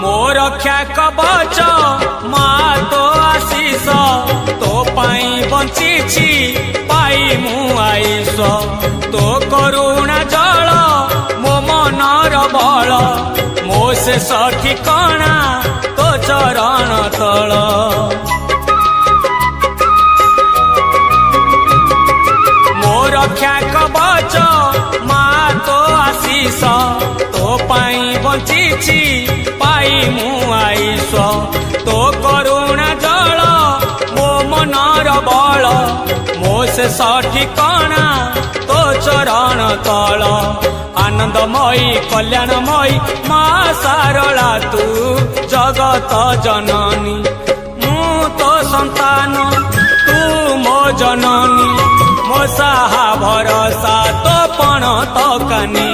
मो रक्षा कवच मा तो आशीष तो पाई बंची पाई मु आईश तो करुणा जल मो मनर बल मो शेष ठिकणा तो चरण तल मो रक्षा कवच मा तो आशीष तो पाई बंची पाई मु आईश तो करुणा जल मो मनर बल मो शेष ठिकणा तो चरण तल आनंदमयी कल्याणमयी मा सारला तू जगत जननी मु तो संतान तू मो जननी मो साहा भरोसा तो पण तो कानी